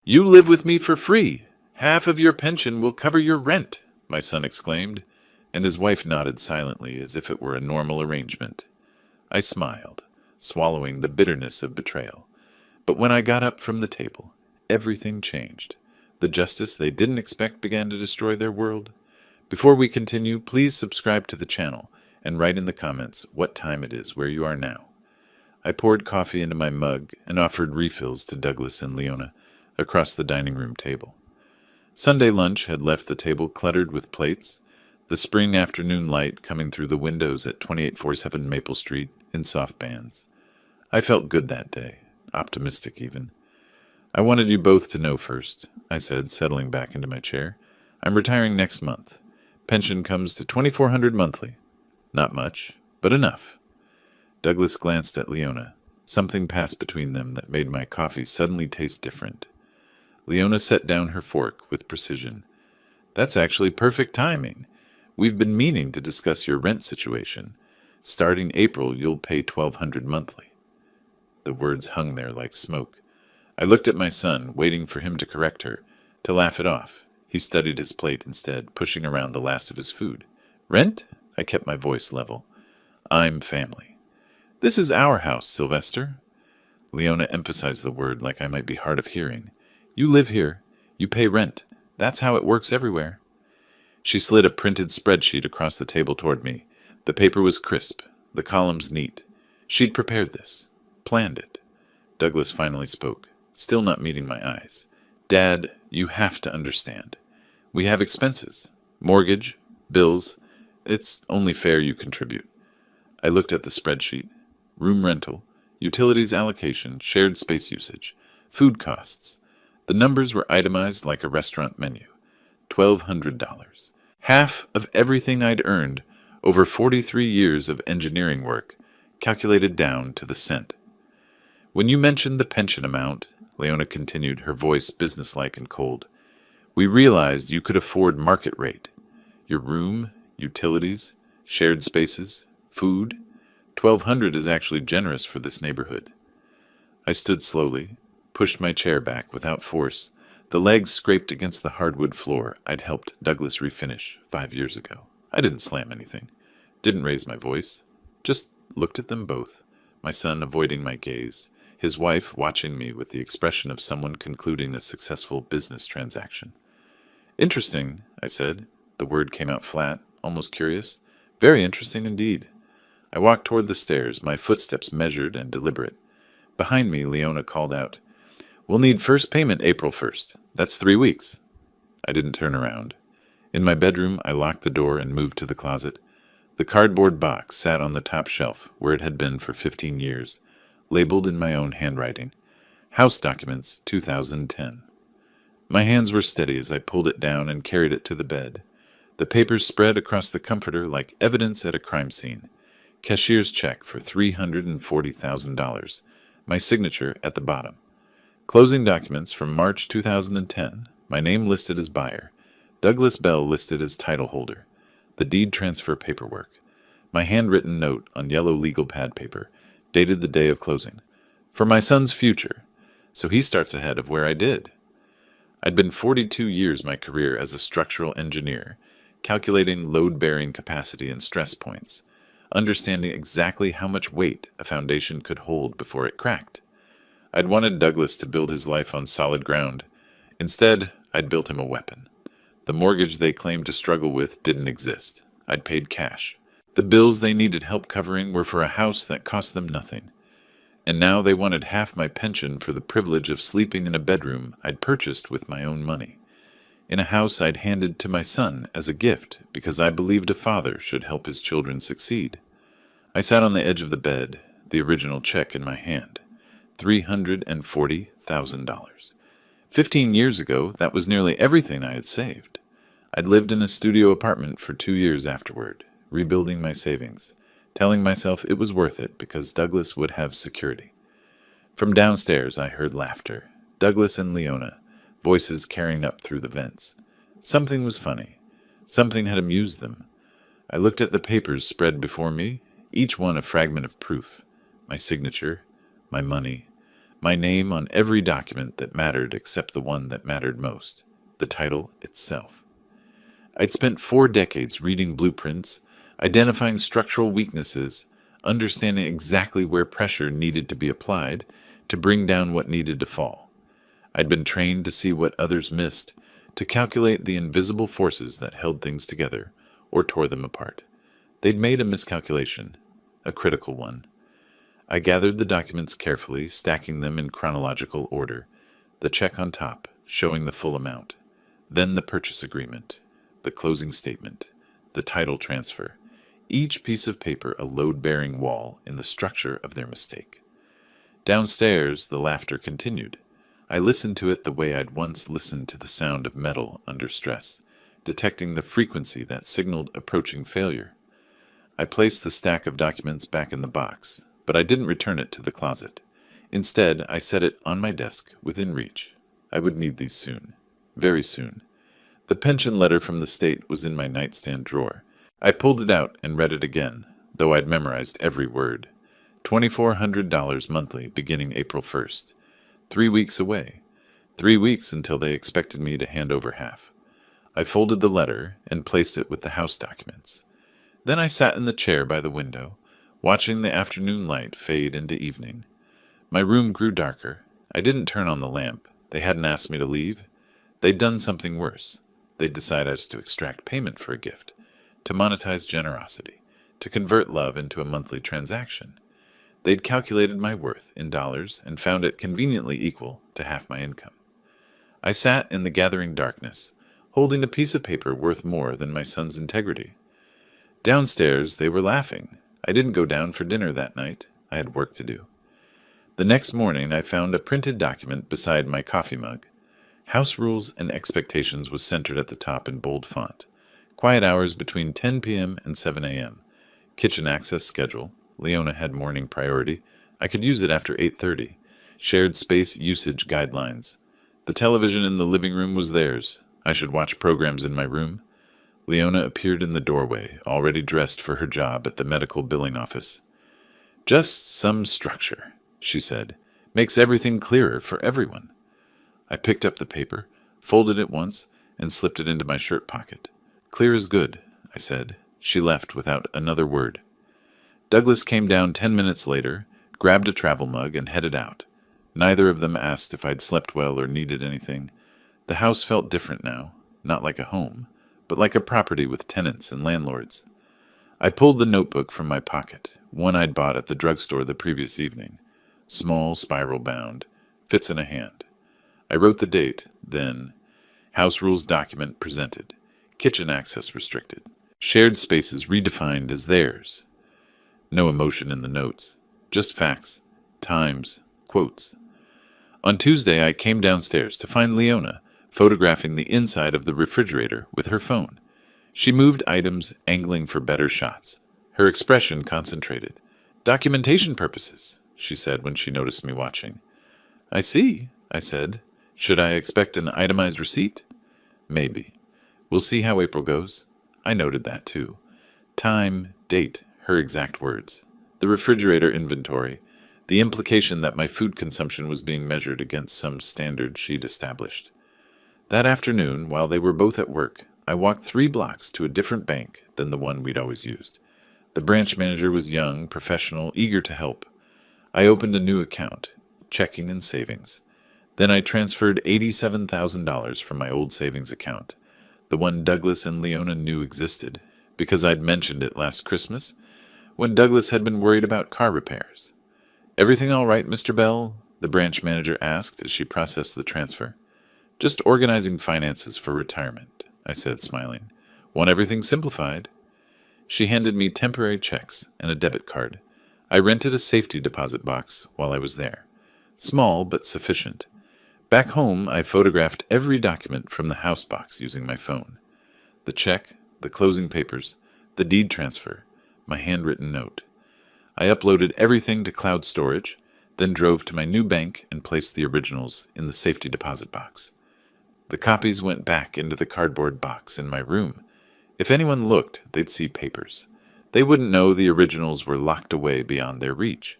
You live with me for free. Half of your pension will cover your rent, my son exclaimed, and his wife nodded silently as if it were a normal arrangement. I smiled, swallowing the bitterness of betrayal. But when I got up from the table, everything changed. The justice they didn't expect began to destroy their world. Before we continue, please subscribe to the channel and write in the comments what time it is where you are now. I poured coffee into my mug and offered refills to Douglas and Leona across the dining room table. Sunday lunch had left the table cluttered with plates, the spring afternoon light coming through the windows at 2847 Maple Street in soft bands. I felt good that day, optimistic even. I wanted you both to know first, I said, settling back into my chair. I'm retiring next month. Pension comes to $2,400 monthly. Not much, but enough. Douglas glanced at Leona. Something passed between them that made my coffee suddenly taste different. Leona set down her fork with precision. That's actually perfect timing. We've been meaning to discuss your rent situation. Starting April, you'll pay $1,200 monthly. The words hung there like smoke. I looked at my son, waiting for him to correct her, to laugh it off. He studied his plate instead, pushing around the last of his food. Rent? I kept my voice level. I'm family. This is our house, Sylvester. Leona emphasized the word like I might be hard of hearing. You live here. You pay rent. That's how it works everywhere. She slid a printed spreadsheet across the table toward me. The paper was crisp, the columns neat. She'd prepared this, planned it. Douglas finally spoke, still not meeting my eyes. Dad, you have to understand. We have expenses. Mortgage, bills. It's only fair you contribute. I looked at the spreadsheet. Room rental, utilities allocation, shared space usage, food costs. The numbers were itemized like a restaurant menu. $1,200. Half of everything I'd earned over 43 years of engineering work, calculated down to the cent. When you mentioned the pension amount, Leona continued, her voice businesslike and cold, we realized you could afford market rate. Your room, utilities, shared spaces, food. $1,200 is actually generous for this neighborhood. I stood slowly, pushed my chair back without force. The legs scraped against the hardwood floor I'd helped Douglas refinish 5 years ago. I didn't slam anything, didn't raise my voice, just looked at them both, my son avoiding my gaze, his wife watching me with the expression of someone concluding a successful business transaction. Interesting, I said. The word came out flat, almost curious. Very interesting indeed. I walked toward the stairs, my footsteps measured and deliberate. Behind me, Leona called out, We'll need first payment April 1st. That's 3 weeks. I didn't turn around. In my bedroom, I locked the door and moved to the closet. The cardboard box sat on the top shelf, where it had been for 15 years, labeled in my own handwriting. House Documents, 2010. My hands were steady as I pulled it down and carried it to the bed. The papers spread across the comforter like evidence at a crime scene. Cashier's check for $340,000. My signature at the bottom. Closing documents from March 2010. My name listed as buyer. Douglas Bell listed as title holder. The deed transfer paperwork. My handwritten note on yellow legal pad paper, dated the day of closing. For my son's future. So he starts ahead of where I did. I'd been 42 years my career as a structural engineer, calculating load-bearing capacity and stress points, understanding exactly how much weight a foundation could hold before it cracked. I'd wanted Douglas to build his life on solid ground. Instead, I'd built him a weapon. The mortgage they claimed to struggle with didn't exist. I'd paid cash. The bills they needed help covering were for a house that cost them nothing. And now they wanted half my pension for the privilege of sleeping in a bedroom I'd purchased with my own money, in a house I'd handed to my son as a gift because I believed a father should help his children succeed. I sat on the edge of the bed, the original check in my hand. $340,000. 15 years ago, that was nearly everything I had saved. I'd lived in a studio apartment for 2 years afterward, rebuilding my savings, telling myself it was worth it because Douglas would have security. From downstairs, I heard laughter. Douglas and Leona, voices carrying up through the vents. Something was funny. Something had amused them. I looked at the papers spread before me, each one a fragment of proof. My signature, my money, My name on every document that mattered except the one that mattered most, the title itself. I'd spent 4 decades reading blueprints, identifying structural weaknesses, understanding exactly where pressure needed to be applied to bring down what needed to fall. I'd been trained to see what others missed, to calculate the invisible forces that held things together or tore them apart. They'd made a miscalculation, a critical one. I gathered the documents carefully, stacking them in chronological order, the check on top, showing the full amount, then the purchase agreement, the closing statement, the title transfer, each piece of paper a load-bearing wall in the structure of their mistake. Downstairs, the laughter continued. I listened to it the way I'd once listened to the sound of metal under stress, detecting the frequency that signaled approaching failure. I placed the stack of documents back in the box, but I didn't return it to the closet. Instead, I set it on my desk, within reach. I would need these soon. Very soon. The pension letter from the state was in my nightstand drawer. I pulled it out and read it again, though I'd memorized every word. $2,400 monthly beginning April 1st. 3 weeks away. 3 weeks until they expected me to hand over half. I folded the letter and placed it with the house documents. Then I sat in the chair by the window, watching the afternoon light fade into evening. My room grew darker. I didn't turn on the lamp. They hadn't asked me to leave. They'd done something worse. They'd decided to extract payment for a gift, to monetize generosity, to convert love into a monthly transaction. They'd calculated my worth in dollars and found it conveniently equal to half my income. I sat in the gathering darkness, holding a piece of paper worth more than my son's integrity. Downstairs, they were laughing. I didn't go down for dinner that night. I had work to do. The next morning, I found a printed document beside my coffee mug. House Rules and Expectations was centered at the top in bold font. Quiet hours between 10 p.m. and 7 a.m. Kitchen access schedule. Leona had morning priority. I could use it after 8:30. Shared space usage guidelines. The television in the living room was theirs. I should watch programs in my room. Leona appeared in the doorway, already dressed for her job at the medical billing office. "Just some structure," she said. "Makes everything clearer for everyone." I picked up the paper, folded it once, and slipped it into my shirt pocket. "Clear is good," I said. She left without another word. Douglas came down 10 minutes later, grabbed a travel mug, and headed out. Neither of them asked if I'd slept well or needed anything. The house felt different now, not like a home, but like a property with tenants and landlords. I pulled the notebook from my pocket, one I'd bought at the drugstore the previous evening. Small, spiral-bound, fits in a hand. I wrote the date, then House Rules document presented. Kitchen access restricted. Shared spaces redefined as theirs. No emotion in the notes, just facts, times, quotes. On Tuesday, I came downstairs to find Leona photographing the inside of the refrigerator with her phone. She moved items, angling for better shots. Her expression concentrated. "Documentation purposes," she said when she noticed me watching. "I see," I said. "Should I expect an itemized receipt?" "Maybe. We'll see how April goes." I noted that, too. Time, date, her exact words. The refrigerator inventory. The implication that my food consumption was being measured against some standard she'd established. That afternoon, while they were both at work, I walked 3 blocks to a different bank than the one we'd always used. The branch manager was young, professional, eager to help. I opened a new account, checking and savings. Then I transferred $87,000 from my old savings account, the one Douglas and Leona knew existed, because I'd mentioned it last Christmas, when Douglas had been worried about car repairs. "Everything all right, Mr. Bell?" the branch manager asked as she processed the transfer. "Just organizing finances for retirement," I said, smiling. "Want everything simplified?" She handed me temporary checks and a debit card. I rented a safety deposit box while I was there. Small, but sufficient. Back home, I photographed every document from the house box using my phone. The check, the closing papers, the deed transfer, my handwritten note. I uploaded everything to cloud storage, then drove to my new bank and placed the originals in the safety deposit box. The copies went back into the cardboard box in my room. If anyone looked, they'd see papers. They wouldn't know the originals were locked away beyond their reach.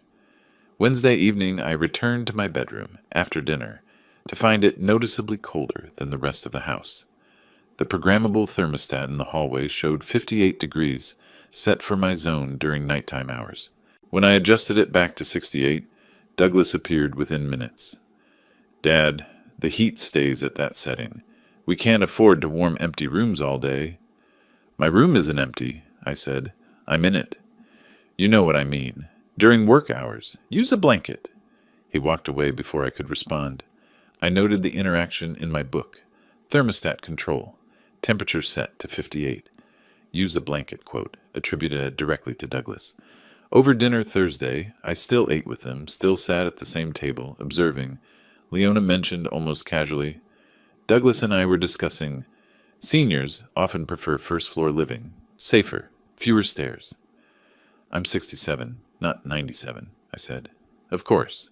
Wednesday evening, I returned to my bedroom after dinner to find it noticeably colder than the rest of the house. The programmable thermostat in the hallway showed 58 degrees, set for my zone during nighttime hours. When I adjusted it back to 68, Douglas appeared within minutes. "Dad, the heat stays at that setting. We can't afford to warm empty rooms all day." "My room isn't empty," I said. "I'm in it." "You know what I mean. During work hours, use a blanket." He walked away before I could respond. I noted the interaction in my book. Thermostat control. Temperature set to 58. Use a blanket quote, attributed directly to Douglas. Over dinner Thursday, I still ate with them, still sat at the same table, observing. Leona mentioned almost casually, "Douglas and I were discussing seniors often prefer first-floor living. Safer, fewer stairs." "I'm 67, not 97, I said. "Of course."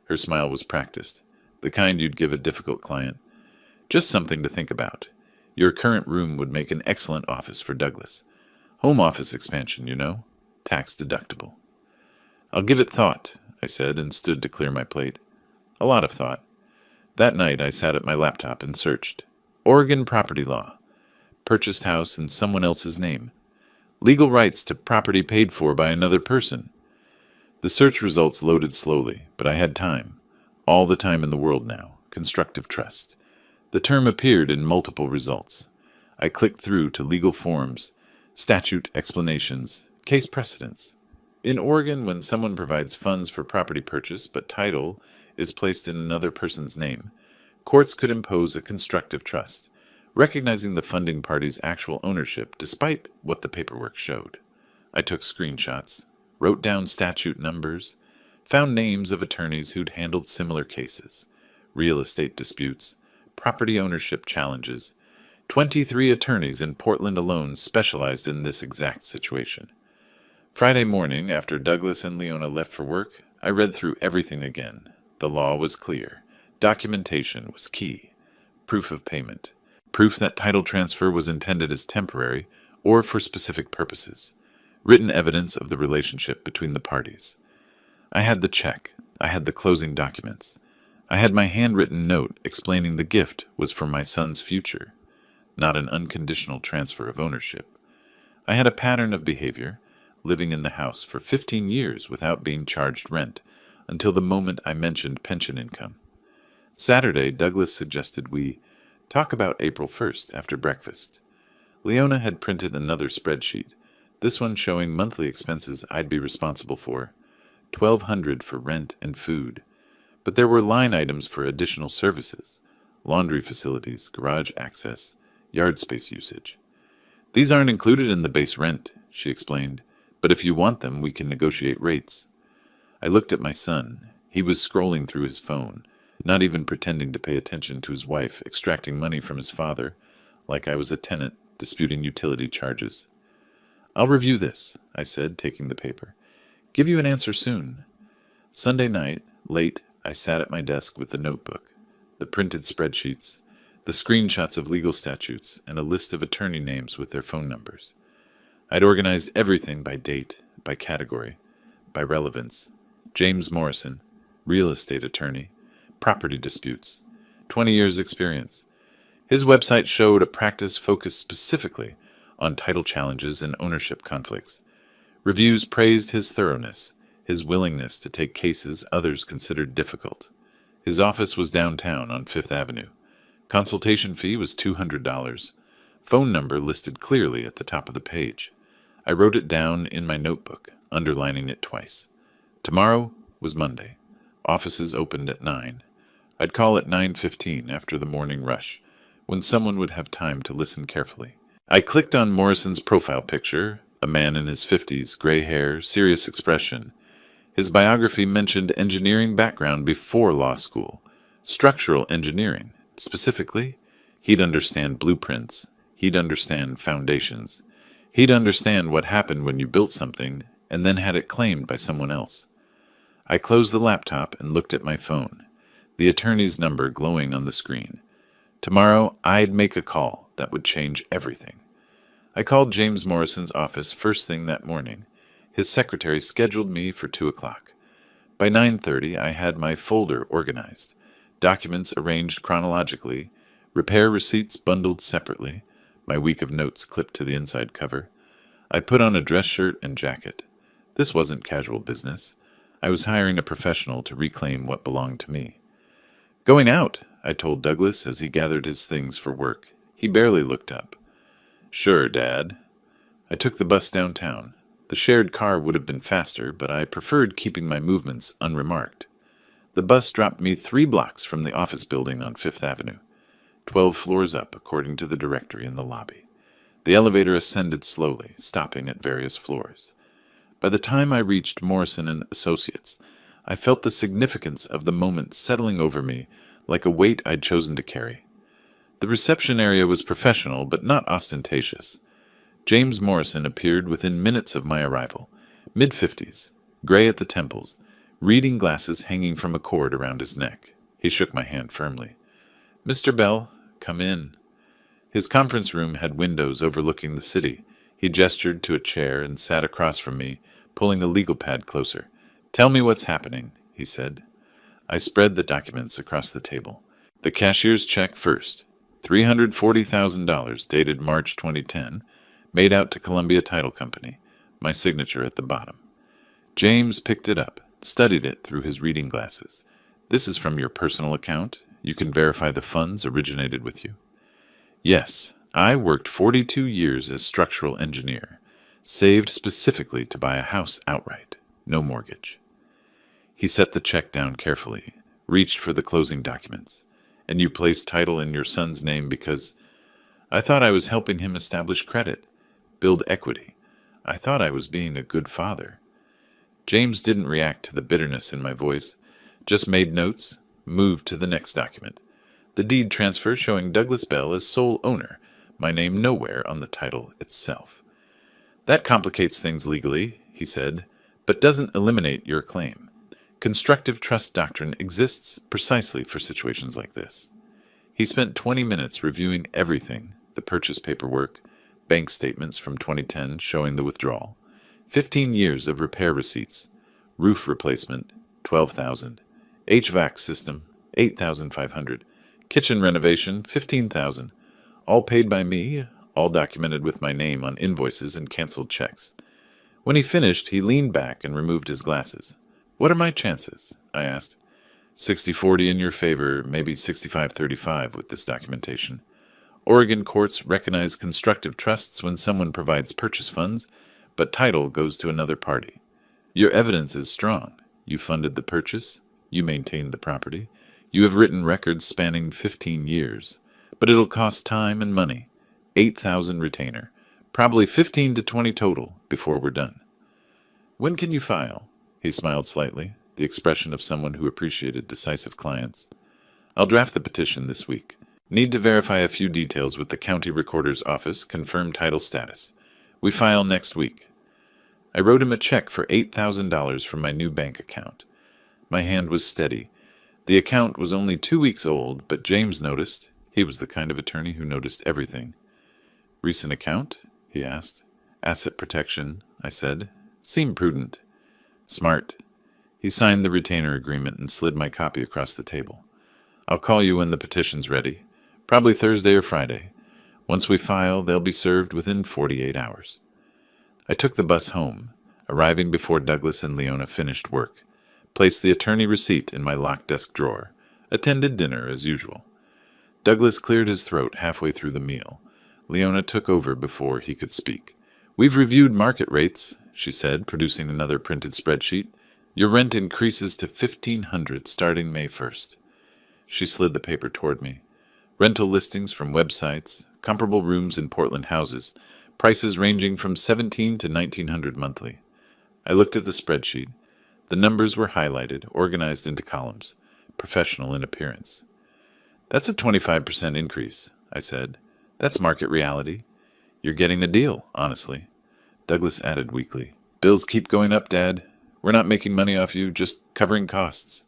Her smile was practiced, the kind you'd give a difficult client. "Just something to think about. Your current room would make an excellent office for Douglas. Home office expansion, you know. Tax deductible." "I'll give it thought," I said, and stood to clear my plate. A lot of thought. That night I sat at my laptop and searched. Oregon property law. Purchased house in someone else's name. Legal rights to property paid for by another person. The search results loaded slowly, but I had time. All the time in the world now. Constructive trust. The term appeared in multiple results. I clicked through to legal forms, statute explanations, case precedents. In Oregon, when someone provides funds for property purchase but title is placed in another person's name, courts could impose a constructive trust, recognizing the funding party's actual ownership despite what the paperwork showed. I took screenshots, wrote down statute numbers, found names of attorneys who'd handled similar cases, real estate disputes, property ownership challenges. 23 attorneys in Portland alone specialized in this exact situation. Friday morning, after Douglas and Leona left for work, I read through everything again. The law was clear. Documentation was key. Proof of payment. Proof that title transfer was intended as temporary or for specific purposes. Written evidence of the relationship between the parties. I had the check. I had the closing documents. I had my handwritten note explaining the gift was for my son's future, not an unconditional transfer of ownership. I had a pattern of behavior, living in the house for 15 years without being charged rent, until the moment I mentioned pension income. Saturday, Douglas suggested we talk about April 1st after breakfast. Leona had printed another spreadsheet, this one showing monthly expenses I'd be responsible for, $1,200 for rent and food. But there were line items for additional services, laundry facilities, garage access, yard space usage. "These aren't included in the base rent," she explained, "but if you want them, we can negotiate rates." I looked at my son. He was scrolling through his phone, not even pretending to pay attention to his wife extracting money from his father, like I was a tenant disputing utility charges. "I'll review this," I said, taking the paper. "Give you an answer soon." Sunday night, late, I sat at my desk with the notebook, the printed spreadsheets, the screenshots of legal statutes, and a list of attorney names with their phone numbers. I'd organized everything by date, by category, by relevance. James Morrison, real estate attorney, property disputes, 20 years experience. His website showed a practice focused specifically on title challenges and ownership conflicts. Reviews praised his thoroughness, his willingness to take cases others considered difficult. His office was downtown on Fifth Avenue. Consultation fee was $200. Phone number listed clearly at the top of the page. I wrote it down in my notebook, underlining it twice. Tomorrow was Monday. Offices opened at 9. I'd call at 9:15 after the morning rush, when someone would have time to listen carefully. I clicked on Morrison's profile picture, a man in his 50s, gray hair, serious expression. His biography mentioned engineering background before law school, structural engineering. Specifically, he'd understand blueprints, he'd understand foundations, he'd understand what happened when you built something and then had it claimed by someone else. I closed the laptop and looked at my phone, the attorney's number glowing on the screen. Tomorrow, I'd make a call that would change everything. I called James Morrison's office first thing that morning. His secretary scheduled me for 2 o'clock. By 9:30, I had my folder organized, documents arranged chronologically, repair receipts bundled separately, my week of notes clipped to the inside cover. I put on a dress shirt and jacket. This wasn't casual business. I was hiring a professional to reclaim what belonged to me. "Going out," I told Douglas as he gathered his things for work. He barely looked up. "Sure, Dad." I took the bus downtown. The shared car would have been faster, but I preferred keeping my movements unremarked. The bus dropped me 3 blocks from the office building on Fifth Avenue, 12 floors up according to the directory in the lobby. The elevator ascended slowly, stopping at various floors. By the time I reached Morrison and Associates, I felt the significance of the moment settling over me like a weight I'd chosen to carry. The reception area was professional but not ostentatious. James Morrison appeared within minutes of my arrival, mid-50s, gray at the temples, reading glasses hanging from a cord around his neck. He shook my hand firmly. "Mr. Bell, come in." His conference room had windows overlooking the city. He gestured to a chair and sat across from me, pulling the legal pad closer. "Tell me what's happening," he said. I spread the documents across the table. The cashier's check first, $340,000 dated March 2010, made out to Columbia Title Company, my signature at the bottom. James picked it up, studied it through his reading glasses. "This is from your personal account? You can verify the funds originated with you?" "Yes, I worked 42 years as structural engineer, saved specifically to buy a house outright, no mortgage." He set the check down carefully, reached for the closing documents. "And you placed title in your son's name because—" I thought I was helping him establish credit, build equity. I thought I was being a good father. James didn't react to the bitterness in my voice, just made notes, moved to the next document. The deed transfer showing Douglas Bell as sole owner, my name nowhere on the title itself. "That complicates things legally," he said, "but doesn't eliminate your claim. Constructive trust doctrine exists precisely for situations like this." He spent 20 minutes reviewing everything, the purchase paperwork, bank statements from 2010 showing the withdrawal, 15 years of repair receipts, roof replacement, $12,000, HVAC system, $8,500, kitchen renovation, $15,000, all paid by me, all documented with my name on invoices and canceled checks. When he finished, he leaned back and removed his glasses. "What are my chances?" I asked. 60-40 in your favor, maybe 65-35 with this documentation. Oregon courts recognize constructive trusts when someone provides purchase funds, but title goes to another party. Your evidence is strong. You funded the purchase. You maintained the property. You have written records spanning 15 years. But it'll cost time and money. 8,000 retainer. Probably 15 to 20 total before we're done. "When can you file?" He smiled slightly, the expression of someone who appreciated decisive clients. "I'll draft the petition this week. Need to verify a few details with the county recorder's office, confirm title status. We file next week." I wrote him a check for $8,000 from my new bank account. My hand was steady. The account was only 2 weeks old, but James noticed. He was the kind of attorney who noticed everything. "Recent account?" he asked. "Asset protection," I said. "Seemed prudent." "Smart." He signed the retainer agreement and slid my copy across the table. "I'll call you when the petition's ready. Probably Thursday or Friday. Once we file, they'll be served within 48 hours. I took the bus home, arriving before Douglas and Leona finished work, placed the attorney receipt in my locked desk drawer, attended dinner as usual. Douglas cleared his throat halfway through the meal. Leona took over before he could speak. "We've reviewed market rates," she said, producing another printed spreadsheet. "Your rent increases to $1,500 starting May 1st. She slid the paper toward me. Rental listings from websites, comparable rooms in Portland houses, prices ranging from $1,700 to $1,900 monthly. I looked at the spreadsheet. The numbers were highlighted, organized into columns, professional in appearance. "That's a 25% increase," I said. "That's market reality. You're getting the deal, honestly." Douglas added weakly, "Bills keep going up, Dad. We're not making money off you, just covering costs."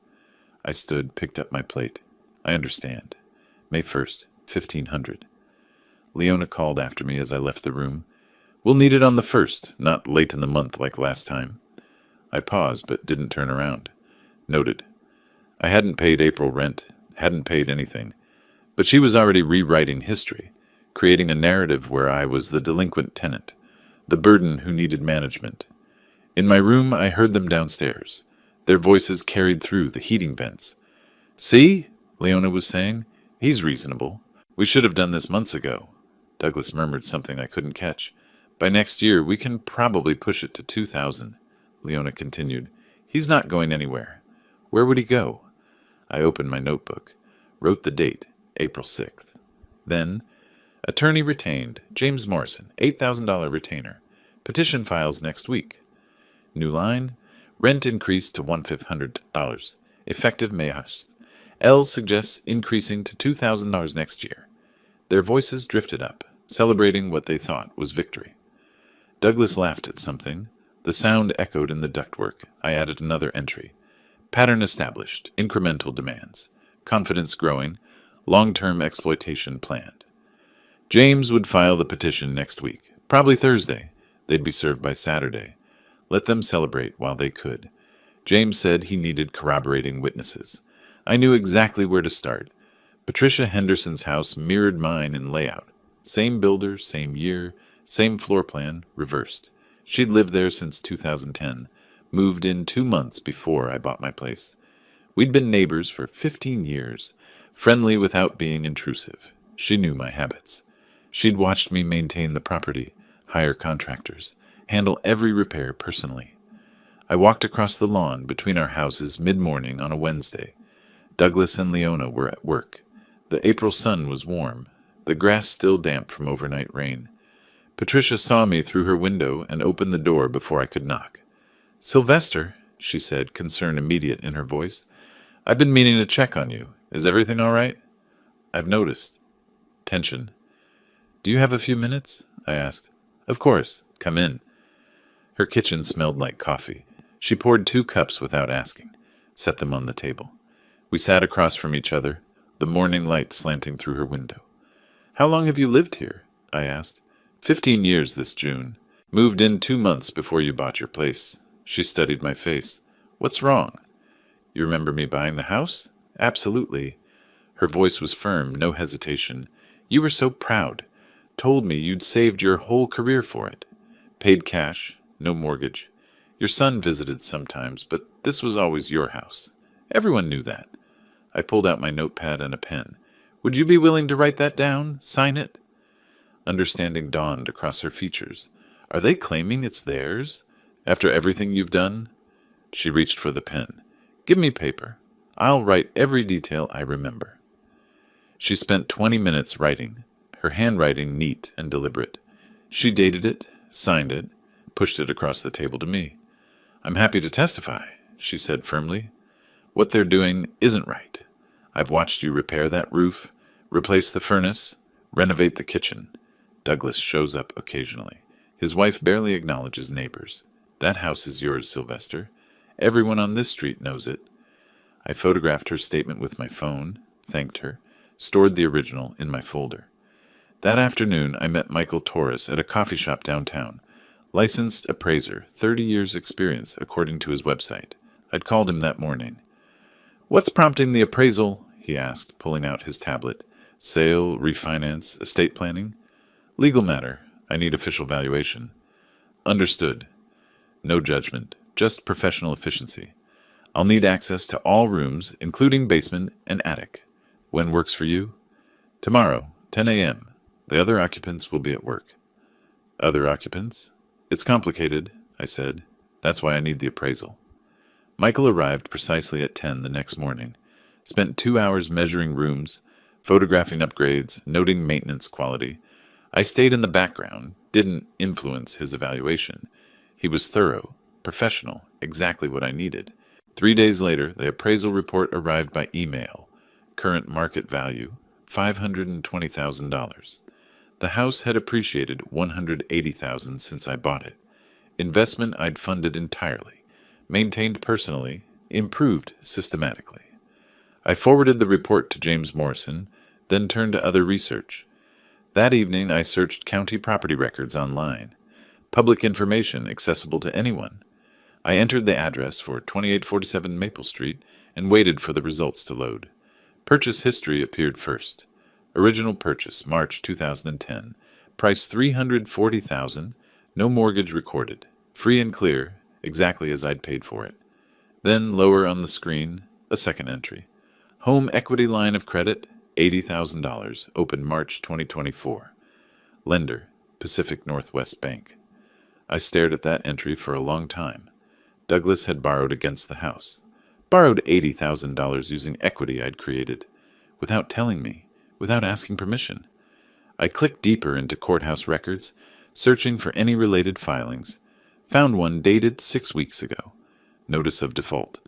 I stood, picked up my plate. "I understand. May 1st, $1,500. Leona called after me as I left the room. "We'll need it on the 1st, not late in the month like last time." I paused, but didn't turn around. Noted. I hadn't paid April rent, hadn't paid anything. But she was already rewriting history, creating a narrative where I was the delinquent tenant, the burden who needed management. In my room, I heard them downstairs. Their voices carried through the heating vents. "See?" Leona was saying. "He's reasonable. We should have done this months ago." Douglas murmured something I couldn't catch. "By next year, we can probably push it to 2,000. Leona continued. "He's not going anywhere. Where would he go?" I opened my notebook, wrote the date, April 6th. Then, attorney retained, James Morrison, $8,000 retainer. Petition files next week. New line, rent increased to $1,500, effective May 1st. L suggests increasing to $2,000 next year. Their voices drifted up, celebrating what they thought was victory. Douglas laughed at something. The sound echoed in the ductwork. I added another entry. Pattern established, incremental demands, confidence growing, long-term exploitation planned. James would file the petition next week, probably Thursday. They'd be served by Saturday. Let them celebrate while they could. James said he needed corroborating witnesses. I knew exactly where to start. Patricia Henderson's house mirrored mine in layout. Same builder, same year, same floor plan, reversed. She'd lived there since 2010, moved in 2 months before I bought my place. We'd been neighbors for 15 years, friendly without being intrusive. She knew my habits. She'd watched me maintain the property, hire contractors, handle every repair personally. I walked across the lawn between our houses mid-morning on a Wednesday. Douglas and Leona were at work. The April sun was warm, the grass still damp from overnight rain. Patricia saw me through her window and opened the door before I could knock. "Sylvester," she said, concern immediate in her voice. "I've been meaning to check on you. Is everything all right?" "I've noticed." Tension. "Do you have a few minutes?" I asked. "Of course. Come in." Her kitchen smelled like coffee. She poured 2 cups without asking, set them on the table. We sat across from each other, the morning light slanting through her window. "How long have you lived here?" I asked. 15 years this June. Moved in 2 months before you bought your place." She studied my face. "What's wrong?" "You remember me buying the house?" "Absolutely." Her voice was firm, no hesitation. "You were so proud. Told me you'd saved your whole career for it. Paid cash, no mortgage. Your son visited sometimes, but this was always your house. Everyone knew that." I pulled out my notepad and a pen. "Would you be willing to write that down? Sign it?" Understanding dawned across her features. "Are they claiming it's theirs? After everything you've done?" She reached for the pen. "Give me paper. I'll write every detail I remember." She spent 20 minutes writing, her handwriting neat and deliberate. She dated it, signed it, pushed it across the table to me. "I'm happy to testify," she said firmly. "What they're doing isn't right. I've watched you repair that roof, replace the furnace, renovate the kitchen. Douglas shows up occasionally. His wife barely acknowledges neighbors. That house is yours, Sylvester. Everyone on this street knows it." I photographed her statement with my phone, thanked her, stored the original in my folder. That afternoon, I met Michael Torres at a coffee shop downtown. Licensed appraiser, 30 years experience, according to his website. I'd called him that morning. "What's prompting the appraisal?" he asked, pulling out his tablet. "Sale, refinance, estate planning?" "Legal matter. I need official valuation." "Understood. No judgment, just professional efficiency. I'll need access to all rooms, including basement and attic. When works for you?" "Tomorrow, 10 a.m. The other occupants will be at work." "Other occupants?" "It's complicated," I said. "That's why I need the appraisal." Michael arrived precisely at 10 the next morning. Spent 2 hours measuring rooms, photographing upgrades, noting maintenance quality. I stayed in the background, didn't influence his evaluation. He was thorough, professional, exactly what I needed. 3 days later, the appraisal report arrived by email. Current market value, $520,000. The house had appreciated $180,000 since I bought it. Investment I'd funded entirely, maintained personally, improved systematically. I forwarded the report to James Morrison, then turned to other research. That evening, I searched county property records online. Public information accessible to anyone. I entered the address for 2847 Maple Street and waited for the results to load. Purchase history appeared first. Original purchase, March 2010. Price $340,000. No mortgage recorded. Free and clear, exactly as I'd paid for it. Then, lower on the screen, a second entry. Home equity line of credit, $80,000. Opened March 2024. Lender, Pacific Northwest Bank. I stared at that entry for a long time. Douglas had borrowed against the house. Borrowed $80,000 using equity I'd created. Without telling me. Without asking permission. I clicked deeper into courthouse records, searching for any related filings. Found one dated 6 weeks ago. Notice of default.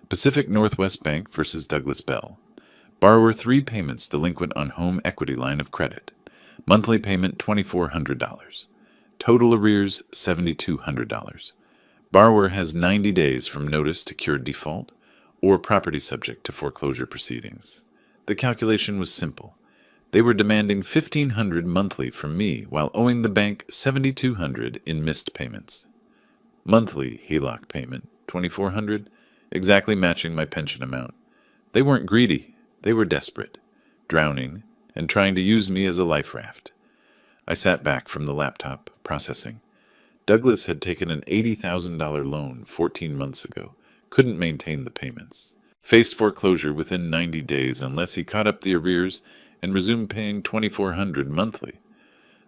Pacific Northwest Bank versus Douglas Bell. Borrower 3 payments delinquent on home equity line of credit. Monthly payment $2,400. Total arrears $7,200. Borrower has 90 days from notice to cure default or property subject to foreclosure proceedings. The calculation was simple. They were demanding $1,500 monthly from me while owing the bank $7,200 in missed payments. Monthly HELOC payment $2,400, exactly matching my pension amount. They weren't greedy, they were desperate, drowning, and trying to use me as a life raft. I sat back from the laptop, processing. Douglas had taken an $80,000 loan 14 months ago, couldn't maintain the payments. Faced foreclosure within 90 days unless he caught up the arrears and resumed paying $2,400 monthly.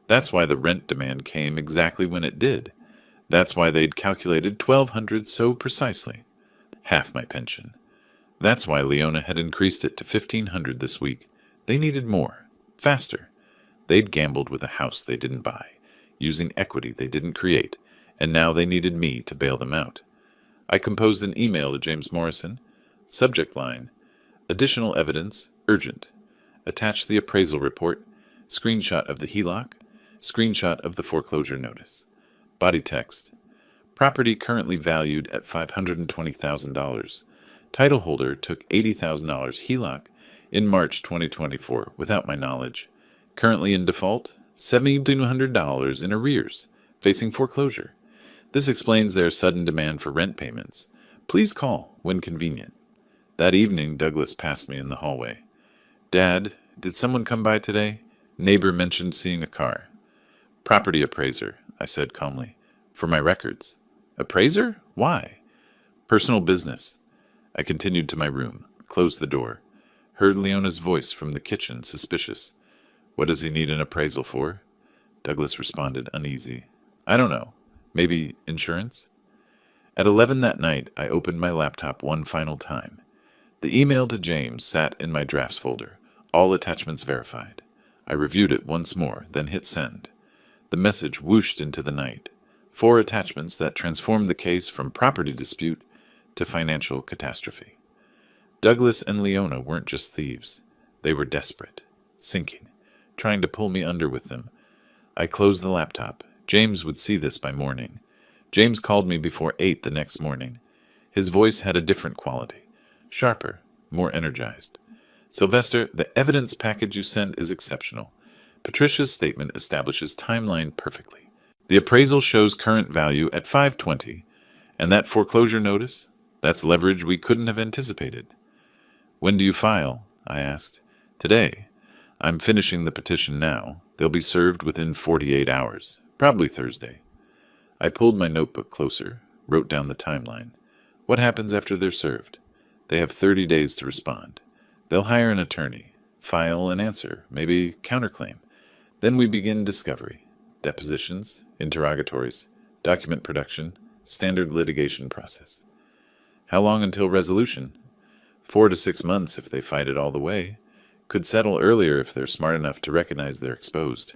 That's why the rent demand came exactly when it did. That's why they'd calculated $1,200 so precisely. Half my pension. That's why Leona had increased it to $1,500 this week. They needed more. Faster. They'd gambled with a house they didn't buy, using equity they didn't create, and now they needed me to bail them out. I composed an email to James Morrison. Subject line, additional evidence, urgent. Attach the appraisal report, screenshot of the HELOC, screenshot of the foreclosure notice. Body text, property currently valued at $520,000. Title holder took $80,000 HELOC in March 2024 without my knowledge. Currently in default, $7,200 in arrears, facing foreclosure. This explains their sudden demand for rent payments. Please call when convenient. That evening, Douglas passed me in the hallway. Dad, did someone come by today? Neighbor mentioned seeing a car. Property appraiser, I said calmly. For my records. Appraiser? Why? Personal business. I continued to my room, closed the door. Heard Leona's voice from the kitchen, suspicious. What does he need an appraisal for? Douglas responded, uneasy. I don't know. Maybe insurance? At 11 that night, I opened my laptop one final time. The email to James sat in my drafts folder, all attachments verified. I reviewed it once more, then hit send. The message whooshed into the night. 4 attachments that transformed the case from property dispute to financial catastrophe. Douglas and Leona weren't just thieves. They were desperate, sinking, trying to pull me under with them. I closed the laptop. James would see this by morning. James called me before 8 the next morning. His voice had a different quality. Sharper, more energized. Sylvester, the evidence package you sent is exceptional. Patricia's statement establishes timeline perfectly. The appraisal shows current value at $520, and that foreclosure notice, that's leverage we couldn't have anticipated. When do you file? I asked. Today. I'm finishing the petition now. They'll be served within 48 hours, probably Thursday. I pulled my notebook closer, wrote down the timeline. What happens after they're served? They have 30 days to respond. They'll hire an attorney, file an answer, maybe counterclaim. Then we begin discovery, depositions, interrogatories, document production, standard litigation process. How long until resolution? 4 to 6 months if they fight it all the way. Could settle earlier if they're smart enough to recognize they're exposed.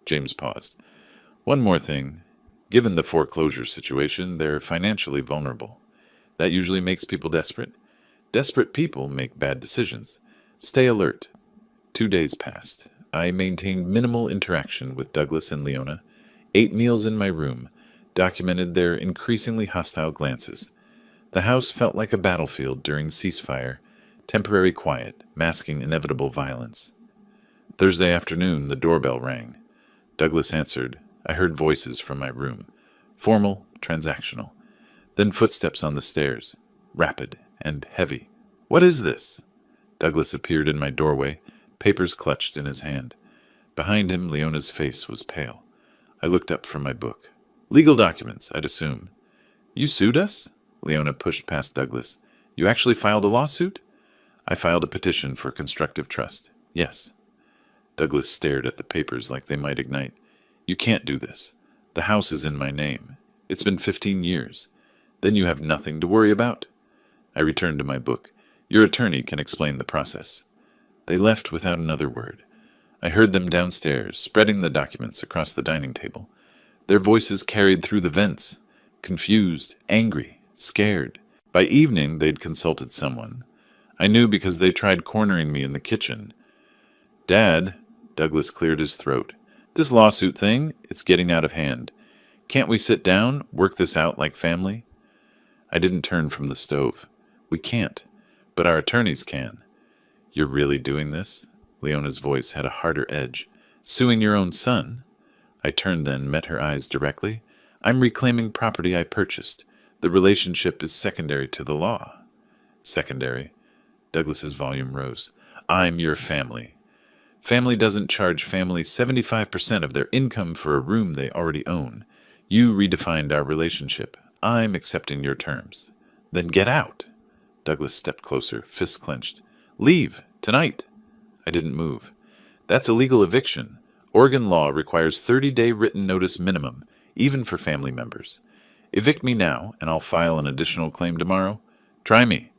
James paused. One more thing. Given the foreclosure situation, they're financially vulnerable. That usually makes people desperate. Desperate people make bad decisions. Stay alert. 2 days passed. I maintained minimal interaction with Douglas and Leona, ate meals in my room, documented their increasingly hostile glances. The house felt like a battlefield during ceasefire, temporary quiet, masking inevitable violence. Thursday afternoon, the doorbell rang. Douglas answered. I heard voices from my room. Formal, transactional. Then footsteps on the stairs, rapid and heavy. What is this? Douglas appeared in my doorway, papers clutched in his hand. Behind him, Leona's face was pale. I looked up from my book. Legal documents, I'd assume. You sued us? Leona pushed past Douglas. You actually filed a lawsuit? I filed a petition for constructive trust. Yes. Douglas stared at the papers like they might ignite. You can't do this. The house is in my name. It's been 15 years. Then you have nothing to worry about. I returned to my book. Your attorney can explain the process. They left without another word. I heard them downstairs, spreading the documents across the dining table. Their voices carried through the vents, confused, angry, scared. By evening, they'd consulted someone. I knew because they tried cornering me in the kitchen. Dad, Douglas cleared his throat. This lawsuit thing, it's getting out of hand. Can't we sit down, work this out like family? I didn't turn from the stove. We can't, but our attorneys can. You're really doing this? Leona's voice had a harder edge. Suing your own son? I turned then, met her eyes directly. I'm reclaiming property I purchased. The relationship is secondary to the law. Secondary? Douglas's volume rose. I'm your family. Family doesn't charge family 75% of their income for a room they already own. You redefined our relationship. I'm accepting your terms. Then get out. Douglas stepped closer, fists clenched. Leave, tonight. I didn't move. That's illegal eviction. Oregon law requires 30-day written notice minimum, even for family members. Evict me now, and I'll file an additional claim tomorrow. Try me.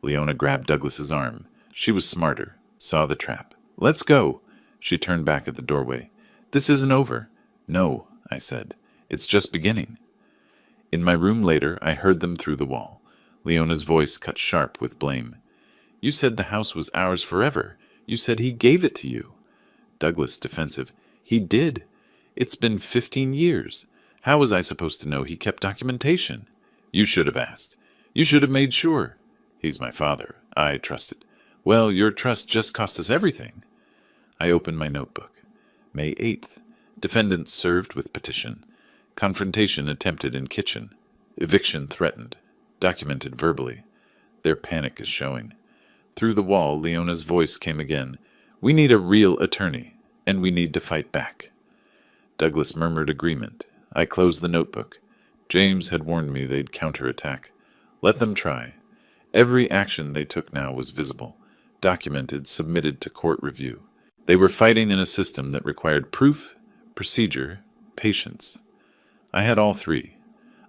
Leona grabbed Douglas's arm. She was smarter, saw the trap. Let's go. She turned back at the doorway. This isn't over. No, I said. It's just beginning. In my room later, I heard them through the wall. Leona's voice cut sharp with blame. You said the house was ours forever. You said he gave it to you. Douglas, defensive. He did. It's been 15 years. How was I supposed to know he kept documentation? You should have asked. You should have made sure. He's my father. I trusted. Well, your trust just cost us everything. I opened my notebook. May 8th. Defendants served with petition. Confrontation attempted in kitchen. Eviction threatened. Documented verbally. Their panic is showing. Through the wall, Leona's voice came again. We need a real attorney, and we need to fight back. Douglas murmured agreement. I closed the notebook. James had warned me they'd counterattack. Let them try. Every action they took now was visible, documented, submitted to court review. They were fighting in a system that required proof, procedure, patience. I had all three.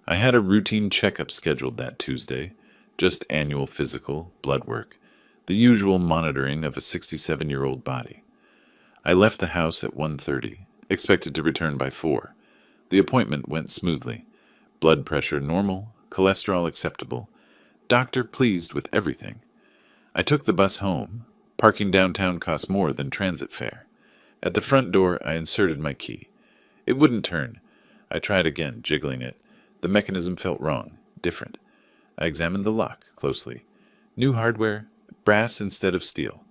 I had a routine checkup scheduled that Tuesday, just annual physical, blood work, the usual monitoring of a 67-year-old body. I left the house at 1:30, expected to return by 4. The appointment went smoothly. Blood pressure normal, cholesterol acceptable, doctor pleased with everything. I took the bus home. Parking downtown cost more than transit fare. At the front door, I inserted my key. It wouldn't turn. I tried again, jiggling it. The mechanism felt wrong, different. I examined the lock closely. New hardware, brass instead of steel.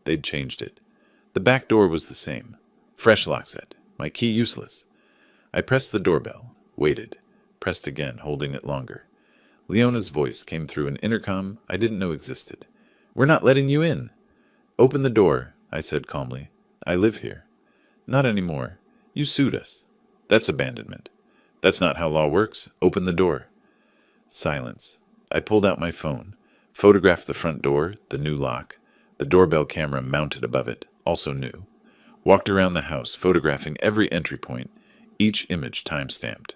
They'd changed it. The back door was the same. Fresh lock set. My key useless. I pressed the doorbell, waited, pressed again, holding it longer. Leona's voice came through an intercom I didn't know existed. We're not letting you in. Open the door, I said calmly. I live here. Not anymore. You sued us. That's abandonment. That's not how law works. Open the door. Silence. I pulled out my phone, photographed the front door, the new lock, the doorbell camera mounted above it, also new. Walked around the house, photographing every entry point, each image time-stamped.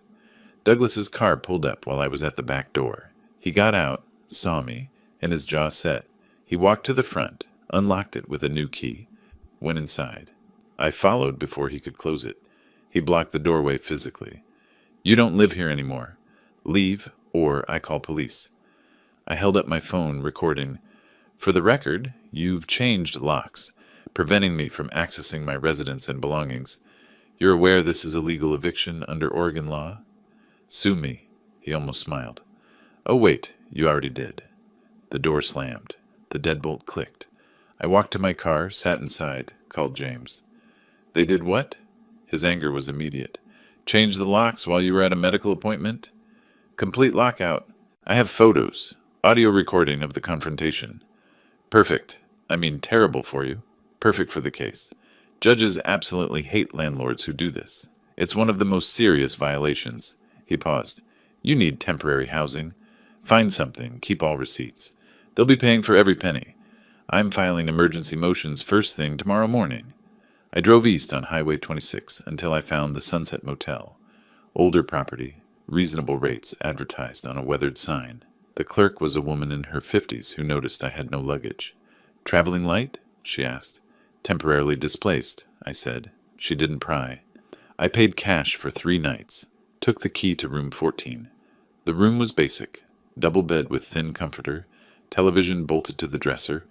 Douglas's car pulled up while I was at the back door. He got out, saw me, and his jaw set. He walked to the front, unlocked it with a new key, went inside. I followed before he could close it. He blocked the doorway physically. You don't live here anymore. Leave, or I call police. I held up my phone, recording. For the record, you've changed locks, preventing me from accessing my residence and belongings. You're aware this is a legal eviction under Oregon law? Sue me. He almost smiled. Oh, wait, you already did. The door slammed. The deadbolt clicked. I walked to my car, sat inside, called James. They did what? His anger was immediate. Changed the locks while you were at a medical appointment? Complete lockout. I have photos. Audio recording of the confrontation. Perfect. I mean, terrible for you. Perfect for the case. Judges absolutely hate landlords who do this. It's one of the most serious violations. He paused. You need temporary housing. Find something. Keep all receipts. They'll be paying for every penny. I'm filing emergency motions first thing tomorrow morning. I drove east on Highway 26 until I found the Sunset Motel. Older property, reasonable rates advertised on a weathered sign. The clerk was a woman in her 50s who noticed I had no luggage. Traveling light? She asked. Temporarily displaced, I said. She didn't pry. I paid cash for 3 nights. Took the key to room 14. The room was basic. Double bed with thin comforter, television bolted to the dresser,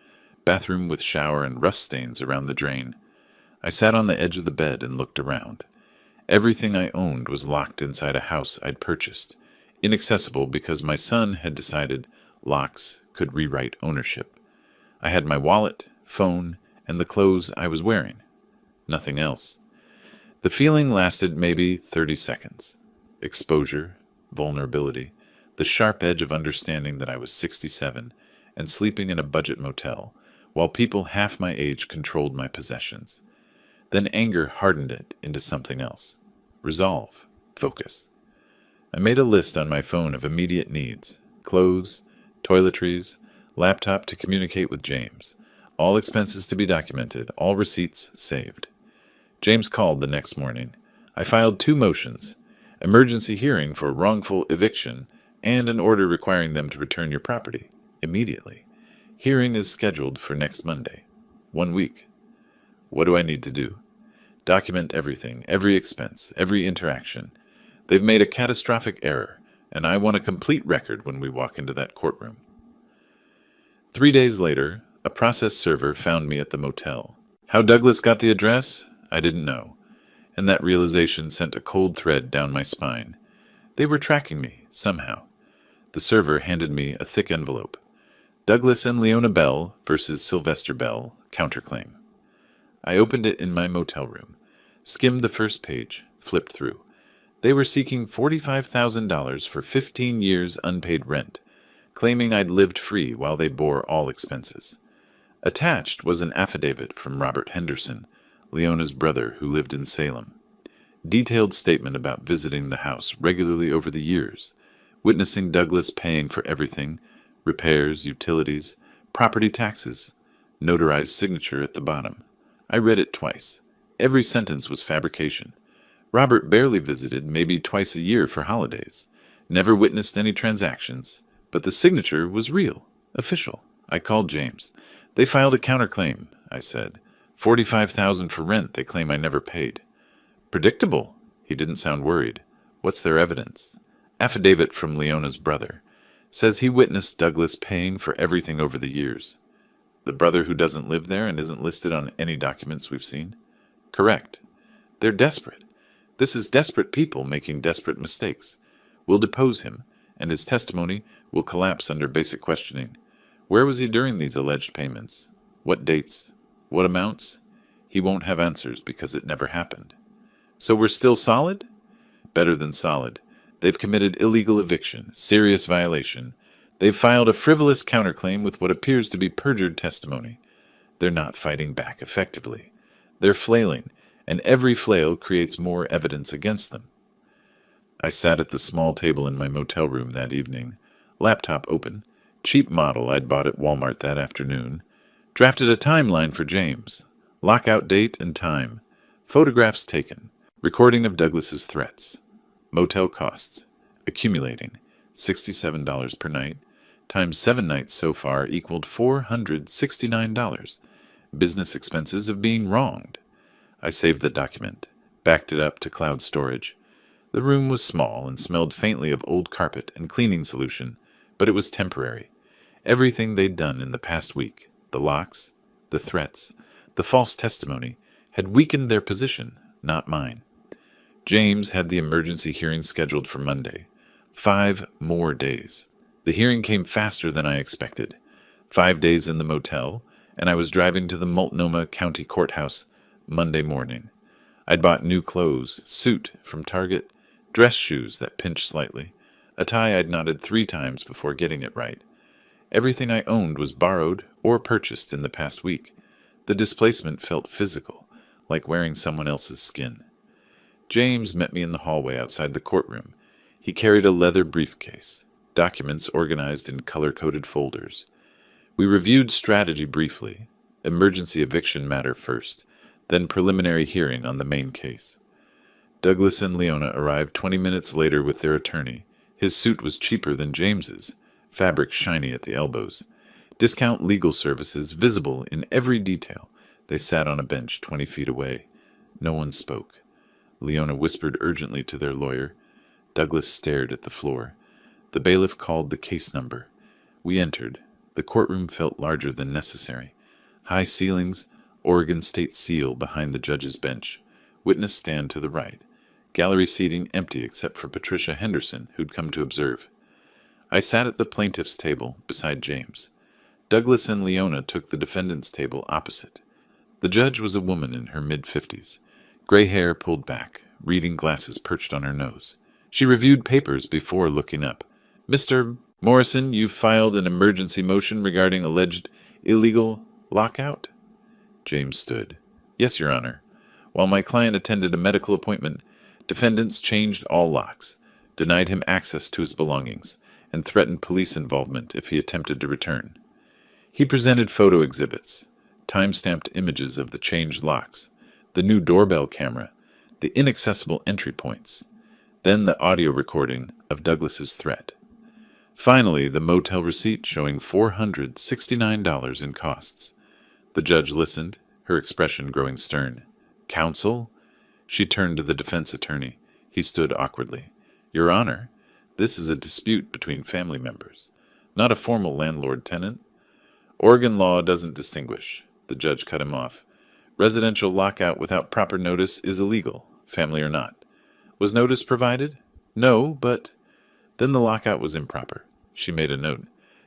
bathroom with shower and rust stains around the drain. I sat on the edge of the bed and looked around. Everything I owned was locked inside a house I'd purchased, inaccessible because my son had decided locks could rewrite ownership. I had my wallet, phone, and the clothes I was wearing. Nothing else. The feeling lasted maybe 30 seconds. Exposure, vulnerability, the sharp edge of understanding that I was 67 and sleeping in a budget motel, while people half my age controlled my possessions. Then anger hardened it into something else. Resolve. Focus. I made a list on my phone of immediate needs. Clothes, toiletries, laptop to communicate with James. All expenses to be documented, all receipts saved. James called the next morning. I filed 2 motions, emergency hearing for wrongful eviction and an order requiring them to return your property immediately. Hearing is scheduled for next Monday. 1 week. What do I need to do? Document everything, every expense, every interaction. They've made a catastrophic error, and I want a complete record when we walk into that courtroom. 3 days later, a process server found me at the motel. How Douglas got the address, I didn't know, and that realization sent a cold thread down my spine. They were tracking me, somehow. The server handed me a thick envelope. Douglas and Leona Bell versus Sylvester Bell, counterclaim. I opened it in my motel room, skimmed the first page, flipped through. They were seeking $45,000 for 15 years unpaid rent, claiming I'd lived free while they bore all expenses. Attached was an affidavit from Robert Henderson, Leona's brother who lived in Salem. Detailed statement about visiting the house regularly over the years, witnessing Douglas paying for everything, repairs, utilities, property taxes, notarized signature at the bottom. I read it twice. Every sentence was fabrication. Robert barely visited, maybe twice a year for holidays. Never witnessed any transactions, but the signature was real, official. I called James. They filed a counterclaim, I said. $45,000 for rent they claim I never paid. Predictable. He didn't sound worried. What's their evidence? Affidavit from Leona's brother. Says he witnessed Douglas paying for everything over the years. The brother who doesn't live there and isn't listed on any documents we've seen? Correct. They're desperate. This is desperate people making desperate mistakes. We'll depose him, and his testimony will collapse under basic questioning. Where was he during these alleged payments? What dates? What amounts? He won't have answers because it never happened. So we're still solid? Better than solid. They've committed illegal eviction, serious violation. They've filed a frivolous counterclaim with what appears to be perjured testimony. They're not fighting back effectively. They're flailing, and every flail creates more evidence against them. I sat at the small table in my motel room that evening, laptop open, cheap model I'd bought at Walmart that afternoon, drafted a timeline for James, lockout date and time, photographs taken, recording of Douglas's threats, motel costs, accumulating, $67 per night, times 7 nights so far equaled $469. Business expenses of being wronged. I saved the document, backed it up to cloud storage. The room was small and smelled faintly of old carpet and cleaning solution, but it was temporary. Everything they'd done in the past week, the locks, the threats, the false testimony, had weakened their position, not mine. James had the emergency hearing scheduled for Monday. 5 more days. The hearing came faster than I expected. 5 days in the motel, and I was driving to the Multnomah County Courthouse Monday morning. I'd bought new clothes, suit from Target, dress shoes that pinched slightly, A tie I'd knotted 3 times before getting it right. Everything I owned was borrowed or purchased in the past week. The displacement felt physical, like wearing someone else's skin. James met me in the hallway outside the courtroom. He carried a leather briefcase, documents organized in color-coded folders. We reviewed strategy briefly, emergency eviction matter first, then preliminary hearing on the main case. Douglas and Leona arrived 20 minutes later with their attorney. His suit was cheaper than James's, fabric shiny at the elbows. Discount legal services visible in every detail. They sat on a bench 20 feet away. No one spoke. Leona whispered urgently to their lawyer. Douglas stared at the floor. The bailiff called the case number. We entered. The courtroom felt larger than necessary. High ceilings, Oregon state seal behind the judge's bench. Witness stand to the right. Gallery seating empty except for Patricia Henderson, who'd come to observe. I sat at the plaintiff's table beside James. Douglas and Leona took the defendant's table opposite. The judge was a woman in her mid-50s. Gray hair pulled back, reading glasses perched on her nose. She reviewed papers before looking up. Mr. Morrison, you filed an emergency motion regarding alleged illegal lockout? James stood. Yes, Your Honor. While my client attended a medical appointment, defendants changed all locks, denied him access to his belongings, and threatened police involvement if he attempted to return. He presented photo exhibits, time-stamped images of the changed locks, the new doorbell camera, the inaccessible entry points, then the audio recording of Douglas's threat. Finally, the motel receipt showing $469 in costs. The judge listened, her expression growing stern. Counsel? She turned to the defense attorney. He stood awkwardly. Your Honor, this is a dispute between family members, not a formal landlord-tenant. Oregon law doesn't distinguish. The judge cut him off. Residential lockout without proper notice is illegal, family or not. Was notice provided? No, but... Then the lockout was improper. She made a note.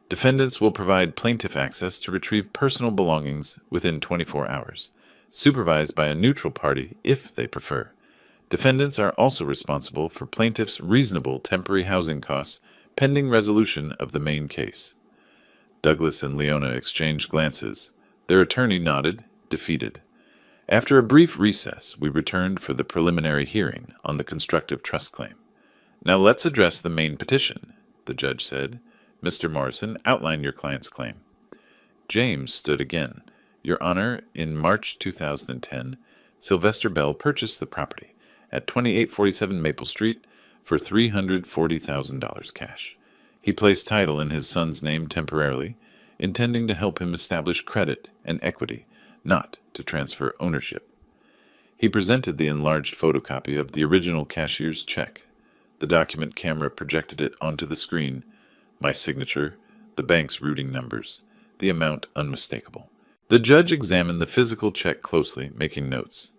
Defendants will provide plaintiff access to retrieve personal belongings within 24 hours, supervised by a neutral party if they prefer. Defendants are also responsible for plaintiff's reasonable temporary housing costs pending resolution of the main case. Douglas and Leona exchanged glances. Their attorney nodded, defeated. After a brief recess, we returned for the preliminary hearing on the constructive trust claim. Now let's address the main petition, the judge said. Mr. Morrison, outline your client's claim. James stood again. Your Honor, in March 2010, Sylvester Bell purchased the property at 2847 Maple Street for $340,000 cash. He placed title in his son's name temporarily, intending to help him establish credit and equity, not to transfer ownership. He presented the enlarged photocopy of the original cashier's check. The document camera projected it onto the screen. My signature, the bank's routing numbers, the amount unmistakable. The judge examined the physical check closely, making notes.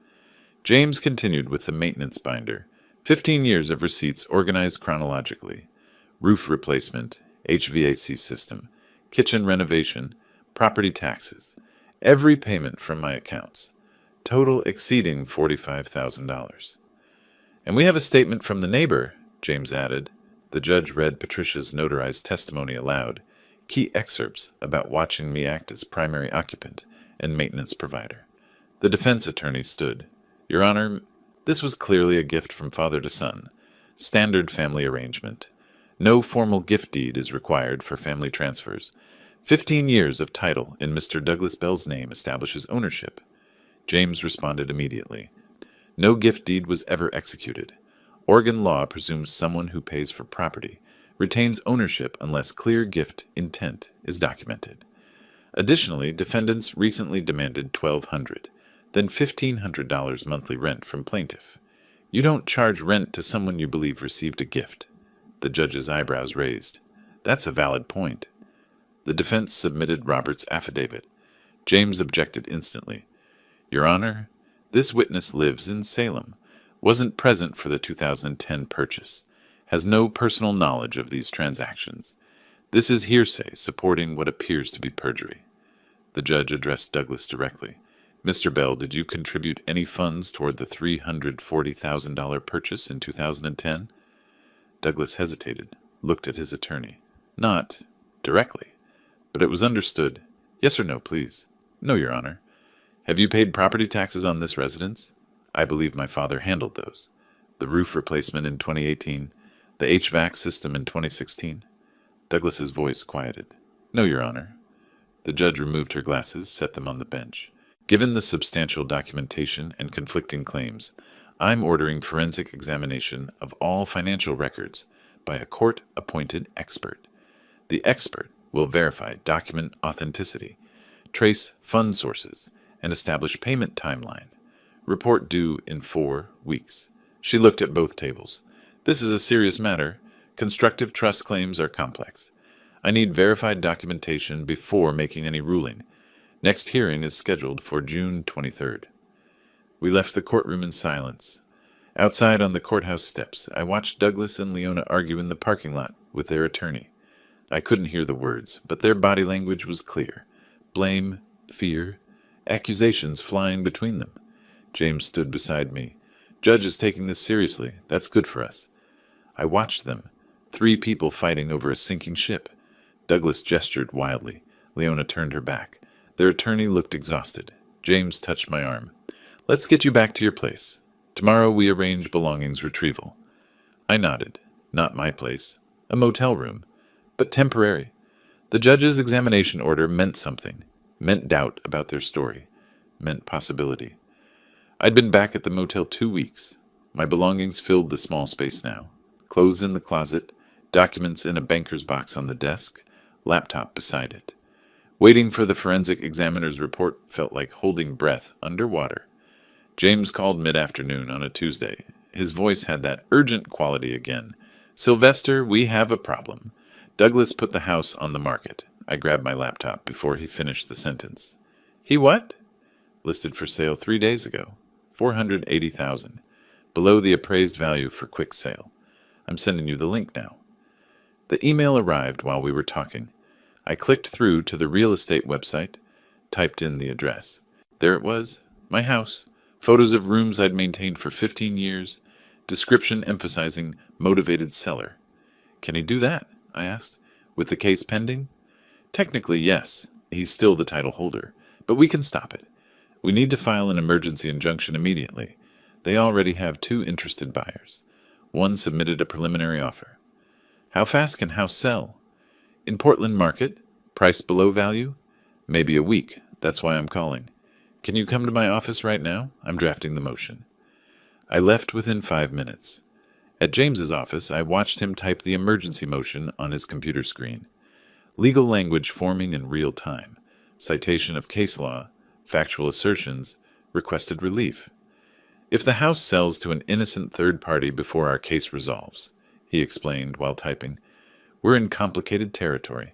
James continued with the maintenance binder. 15 years of receipts organized chronologically. Roof replacement, HVAC system, kitchen renovation, property taxes. Every payment from my accounts. Total exceeding $45,000. And we have a statement from the neighbor, James added. The judge read Patricia's notarized testimony aloud, key excerpts about watching me act as primary occupant and maintenance provider. The defense attorney stood. Your Honor, this was clearly a gift from father to son. Standard family arrangement. No formal gift deed is required for family transfers. 15 years of title in Mr. Douglas Bell's name establishes ownership. James responded immediately. No gift deed was ever executed. Oregon law presumes someone who pays for property retains ownership unless clear gift intent is documented. Additionally, defendants recently demanded $1,200, then $1,500 monthly rent from plaintiff. You don't charge rent to someone you believe received a gift. The judge's eyebrows raised. That's a valid point. The defense submitted Robert's affidavit. James objected instantly. Your Honor, this witness lives in Salem, wasn't present for the 2010 purchase, has no personal knowledge of these transactions. This is hearsay supporting what appears to be perjury. The judge addressed Douglas directly. Mr. Bell, did you contribute any funds toward the $340,000 purchase in 2010? Douglas hesitated. looked at his attorney. Not directly, but it was understood. Yes or no, please. No, Your Honor. Have you paid property taxes on this residence? I believe my father handled those. The roof replacement in 2018, the HVAC system in 2016. Douglas's voice quieted. No, Your Honor. The judge removed her glasses, set them on the bench. Given the substantial documentation and conflicting claims, I'm ordering forensic examination of all financial records by a court-appointed expert. The expert will verify document authenticity, trace fund sources, and establish payment timeline. Report due in 4 weeks. She looked at both tables. This is a serious matter. Constructive trust claims are complex. I need verified documentation before making any ruling. Next hearing is scheduled for June 23rd. We left the courtroom in silence. Outside on the courthouse steps, I watched Douglas and Leona argue in the parking lot with their attorney. I couldn't hear the words, but their body language was clear. Blame, fear, accusations flying between them. James stood beside me. Judge is taking this seriously. That's good for us. I watched them. 3 people fighting over a sinking ship. Douglas gestured wildly. Leona turned her back. Their attorney looked exhausted. James touched my arm. Let's get you back to your place. Tomorrow we arrange belongings retrieval. I nodded. Not my place. A motel room. But temporary. The judge's examination order meant something. Meant doubt about their story. Meant possibility. I'd been back at the motel 2 weeks. My belongings filled the small space now. Clothes in the closet, documents in a banker's box on the desk, laptop beside it. Waiting for the forensic examiner's report felt like holding breath underwater. James called mid-afternoon on a Tuesday. His voice had that urgent quality again. Sylvester, we have a problem. Douglas put the house on the market. I grabbed my laptop before he finished the sentence. He what? Listed for sale 3 days ago. $480,000. Below the appraised value for quick sale. I'm sending you the link now. The email arrived while we were talking. I clicked through to the real estate website, typed in the address. There it was, my house. Photos of rooms I'd maintained for 15 years. Description emphasizing motivated seller. Can he do that? I asked. With the case pending? Technically, yes. He's still the title holder. But we can stop it. We need to file an emergency injunction immediately. They already have 2 interested buyers. One submitted a preliminary offer. How fast can house sell? In Portland market, price below value? Maybe a week. That's why I'm calling. Can you come to my office right now? I'm drafting the motion. I left within 5 minutes. At James's office, I watched him type the emergency motion on his computer screen. Legal language forming in real time. Citation of case law, factual assertions, requested relief. If the house sells to an innocent third party before our case resolves, he explained while typing, we're in complicated territory.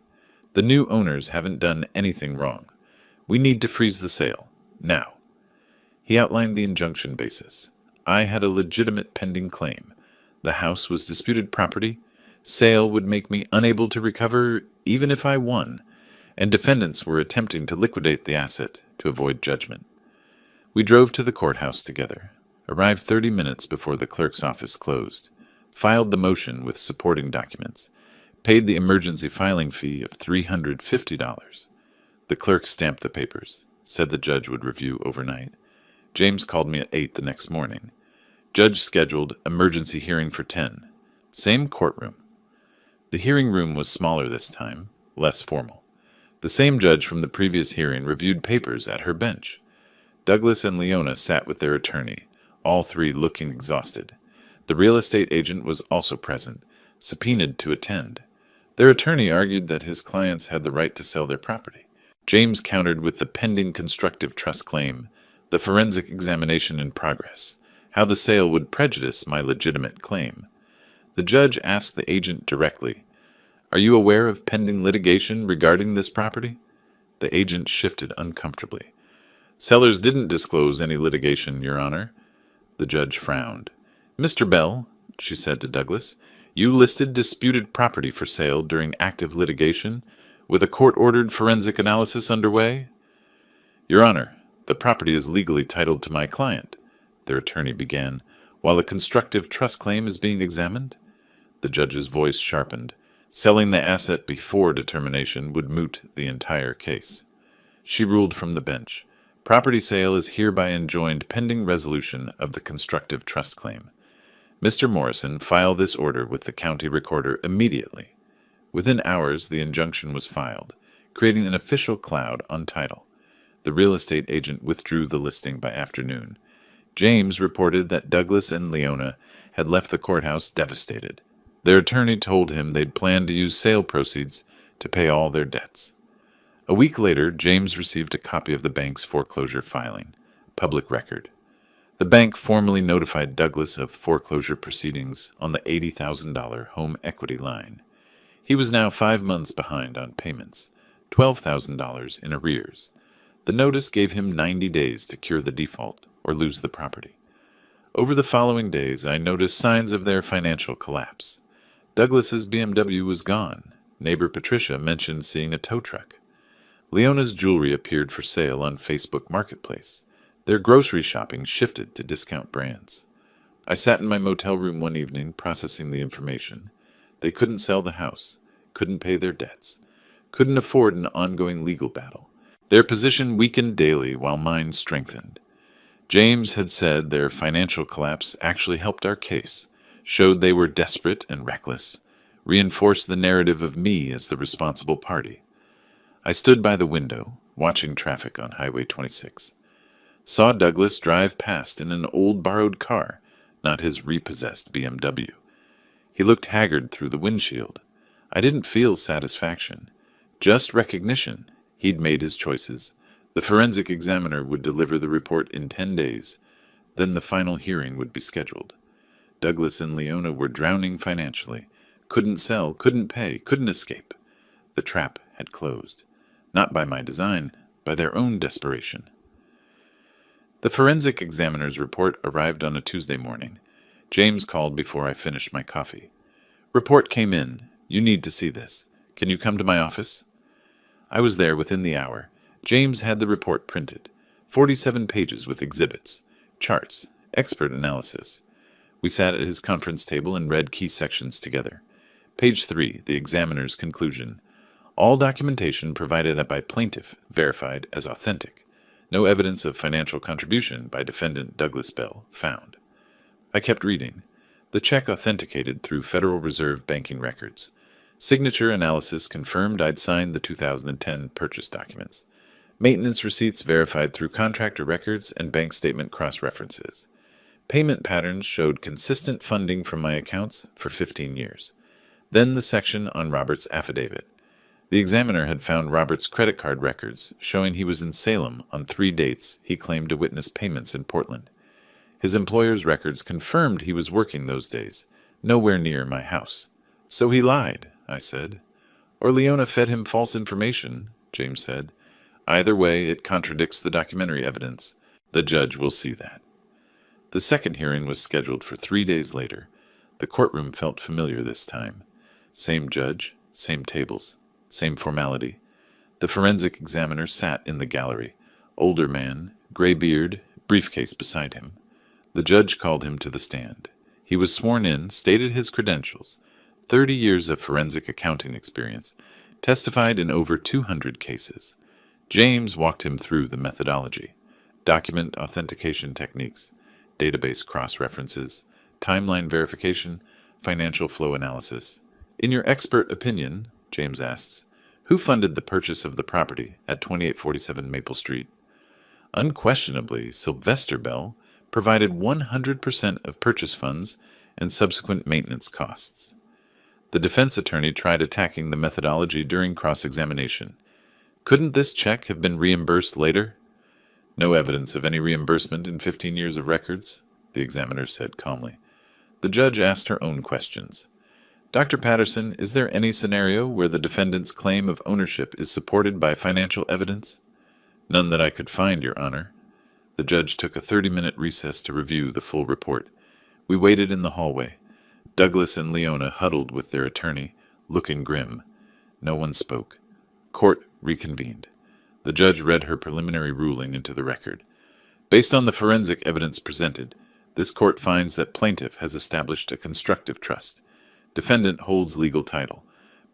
The new owners haven't done anything wrong. We need to freeze the sale. Now. He outlined the injunction basis. I had a legitimate pending claim. The house was disputed property. Sale would make me unable to recover even if I won, and defendants were attempting to liquidate the asset to avoid judgment. We drove to the courthouse together, arrived 30 minutes before the clerk's office closed, filed the motion with supporting documents, paid the emergency filing fee of $350. The clerk stamped the papers, said the judge would review overnight. James called me at 8 the next morning. Judge scheduled emergency hearing for 10. Same courtroom. The hearing room was smaller this time, less formal. The same judge from the previous hearing reviewed papers at her bench. Douglas and Leona sat with their attorney, all 3 looking exhausted. The real estate agent was also present, subpoenaed to attend. Their attorney argued that his clients had the right to sell their property. James countered with the pending constructive trust claim, the forensic examination in progress, how the sale would prejudice my legitimate claim. The judge asked the agent directly, "Are you aware of pending litigation regarding this property?" The agent shifted uncomfortably. "Sellers didn't disclose any litigation, Your Honor." The judge frowned. "Mr. Bell," she said to Douglas, "you listed disputed property for sale during active litigation, with a court-ordered forensic analysis underway?" "Your Honor, the property is legally titled to my client," their attorney began, "while a constructive trust claim is being examined." The judge's voice sharpened. Selling the asset before determination would moot the entire case. She ruled from the bench. Property sale is hereby enjoined pending resolution of the constructive trust claim. Mr. Morrison, file this order with the county recorder immediately. Within hours, the injunction was filed, creating an official cloud on title. The real estate agent withdrew the listing by afternoon. James reported that Douglas and Leona had left the courthouse devastated. Their attorney told him they'd planned to use sale proceeds to pay all their debts. A week later, James received a copy of the bank's foreclosure filing, public record. The bank formally notified Douglas of foreclosure proceedings on the $80,000 home equity line. He was now 5 months behind on payments, $12,000 in arrears. The notice gave him 90 days to cure the default or lose the property. Over the following days, I noticed signs of their financial collapse. Douglas's BMW was gone. Neighbor Patricia mentioned seeing a tow truck. Leona's jewelry appeared for sale on Facebook Marketplace. Their grocery shopping shifted to discount brands. I sat in my motel room one evening processing the information. They couldn't sell the house, couldn't pay their debts, couldn't afford an ongoing legal battle. Their position weakened daily while mine strengthened. James had said their financial collapse actually helped our case, showed they were desperate and reckless, reinforced the narrative of me as the responsible party. I stood by the window, watching traffic on Highway 26. Saw Douglas drive past in an old borrowed car, not his repossessed BMW. He looked haggard through the windshield. I didn't feel satisfaction, just recognition. He'd made his choices. The forensic examiner would deliver the report in 10 days. Then the final hearing would be scheduled. Douglas and Leona were drowning financially. Couldn't sell, couldn't pay, couldn't escape. The trap had closed. Not by my design, by their own desperation. The forensic examiner's report arrived on a Tuesday morning. James called before I finished my coffee. Report came in. You need to see this. Can you come to my office? I was there within the hour. James had the report printed. 47 pages with exhibits, charts, expert analysis. We sat at his conference table and read key sections together. Page 3, the examiner's conclusion. All documentation provided by plaintiff verified as authentic. No evidence of financial contribution by defendant Douglas Bell found. I kept reading. The check authenticated through Federal Reserve banking records. Signature analysis confirmed I'd signed the 2010 purchase documents. Maintenance receipts verified through contractor records and bank statement cross-references. Payment patterns showed consistent funding from my accounts for 15 years. Then the section on Robert's affidavit. The examiner had found Robert's credit card records, showing he was in Salem on 3 dates he claimed to witness payments in Portland. His employer's records confirmed he was working those days, nowhere near my house. So he lied, I said. Or Leona fed him false information, James said. Either way, it contradicts the documentary evidence. The judge will see that. The second hearing was scheduled for 3 days later. The courtroom felt familiar this time. Same judge, same tables, same formality. The forensic examiner sat in the gallery. Older man, gray beard, briefcase beside him. The judge called him to the stand. He was sworn in, stated his credentials, 30 years of forensic accounting experience, testified in over 200 cases. James walked him through the methodology, document authentication techniques, database cross-references, timeline verification, financial flow analysis. In your expert opinion, James asks, who funded the purchase of the property at 2847 Maple Street? Unquestionably, Sylvester Bell provided 100% of purchase funds and subsequent maintenance costs. The defense attorney tried attacking the methodology during cross-examination. Couldn't this check have been reimbursed later? No evidence of any reimbursement in 15 years of records, the examiner said calmly. The judge asked her own questions. Dr. Patterson, is there any scenario where the defendant's claim of ownership is supported by financial evidence? None that I could find, Your Honor. The judge took a 30-minute recess to review the full report. We waited in the hallway. Douglas and Leona huddled with their attorney, looking grim. No one spoke. Court reconvened. The judge read her preliminary ruling into the record. Based on the forensic evidence presented, this court finds that plaintiff has established a constructive trust. Defendant holds legal title,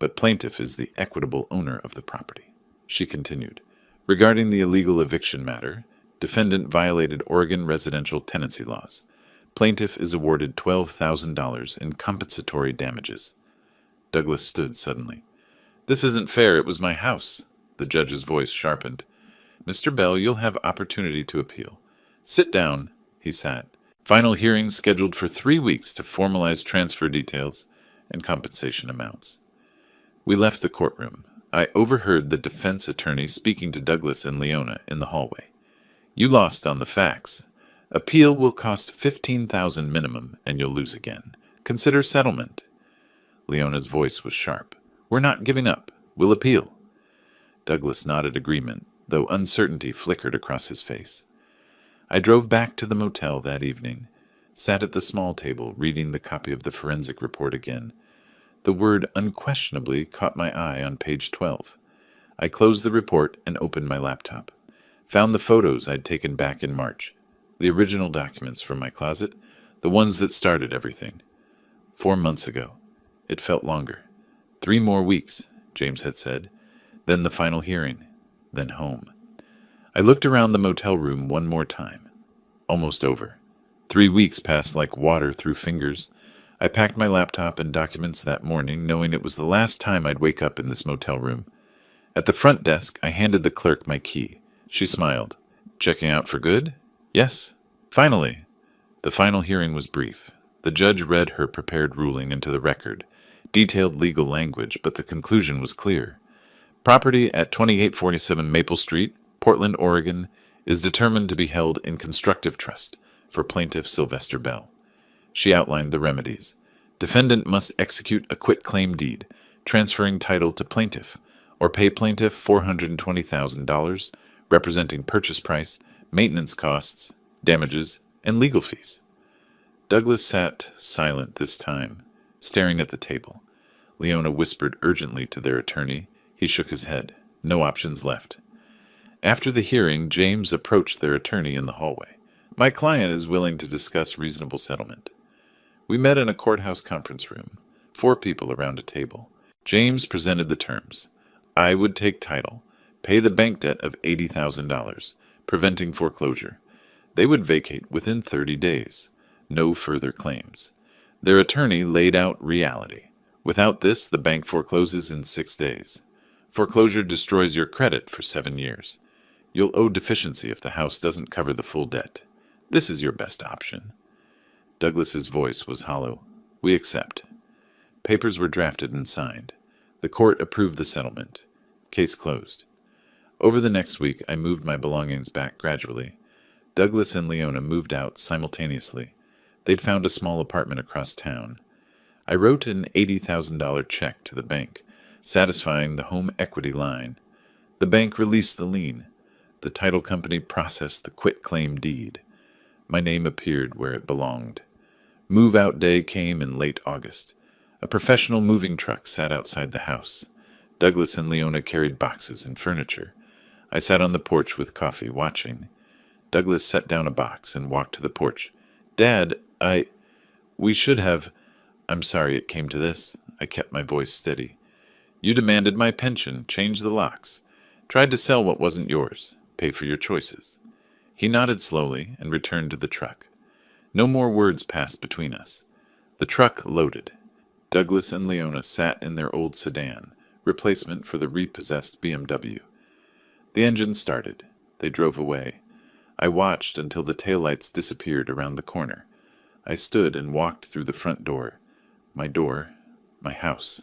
but plaintiff is the equitable owner of the property. She continued, regarding the illegal eviction matter, defendant violated Oregon residential tenancy laws. Plaintiff is awarded $12,000 in compensatory damages. Douglas stood suddenly. This isn't fair. It was my house. The judge's voice sharpened. Mr. Bell, you'll have opportunity to appeal. Sit down. He sat. Final hearing scheduled for 3 weeks to formalize transfer details and compensation amounts. We left the courtroom. I overheard the defense attorney speaking to Douglas and Leona in the hallway. You lost on the facts. Appeal will cost $15,000 minimum, and you'll lose again. Consider settlement. Leona's voice was sharp. We're not giving up. We'll appeal. Douglas nodded agreement, though uncertainty flickered across his face. I drove back to the motel that evening, sat at the small table reading the copy of the forensic report again. The word unquestionably caught my eye on page 12. I closed the report and opened my laptop. Found the photos I'd taken back in March. The original documents from my closet, the ones that started everything. 4 months ago. It felt longer. 3 more weeks, James had said. Then the final hearing. Then home. I looked around the motel room one more time. Almost over. 3 weeks passed like water through fingers. I packed my laptop and documents that morning, knowing it was the last time I'd wake up in this motel room. At the front desk, I handed the clerk my key. She smiled. Checking out for good? Yes. Finally. The final hearing was brief. The judge read her prepared ruling into the record. Detailed legal language, but the conclusion was clear. Property at 2847 Maple Street, Portland, Oregon, is determined to be held in constructive trust for plaintiff Sylvester Bell. She outlined the remedies. Defendant must execute a quitclaim deed, transferring title to plaintiff, or pay plaintiff $420,000, representing purchase price, maintenance costs, damages, and legal fees. Douglas sat silent this time, staring at the table. Leona whispered urgently to their attorney. He shook his head. No options left. After the hearing, James approached their attorney in the hallway. My client is willing to discuss reasonable settlement. We met in a courthouse conference room, 4 people around a table. James presented the terms. I would take title, pay the bank debt of $80,000, preventing foreclosure. They would vacate within 30 days. No further claims. Their attorney laid out reality. Without this, the bank forecloses in 6 days. Foreclosure destroys your credit for 7 years. You'll owe deficiency if the house doesn't cover the full debt. This is your best option. Douglas's voice was hollow. We accept. Papers were drafted and signed. The court approved the settlement. Case closed. Over the next week, I moved my belongings back gradually. Douglas and Leona moved out simultaneously. They'd found a small apartment across town. I wrote an $80,000 check to the bank, satisfying the home equity line. The bank released the lien. The title company processed the quitclaim deed. My name appeared where it belonged. Move-out day came in late August. A professional moving truck sat outside the house. Douglas and Leona carried boxes and furniture. I sat on the porch with coffee, watching. Douglas set down a box and walked to the porch. Dad, we should have... I'm sorry it came to this. I kept my voice steady. You demanded my pension, changed the locks, tried to sell what wasn't yours, pay for your choices. He nodded slowly and returned to the truck. No more words passed between us. The truck loaded. Douglas and Leona sat in their old sedan, replacement for the repossessed BMW. The engine started. They drove away. I watched until the taillights disappeared around the corner. I stood and walked through the front door. My house.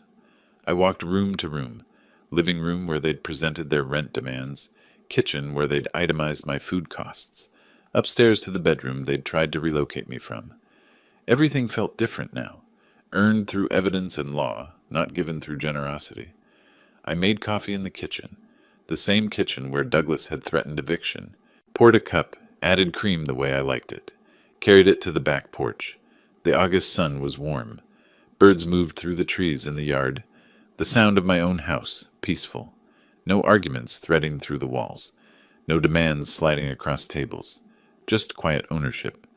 I walked room to room. Living room where they'd presented their rent demands. Kitchen where they'd itemized my food costs. Upstairs to the bedroom they'd tried to relocate me from. Everything felt different now. Earned through evidence and law, not given through generosity. I made coffee in the kitchen. The same kitchen where Douglas had threatened eviction. Poured a cup, added cream the way I liked it. Carried it to the back porch. The August sun was warm. Birds moved through the trees in the yard. The sound of my own house, peaceful. No arguments threading through the walls. No demands sliding across tables. Just quiet ownership.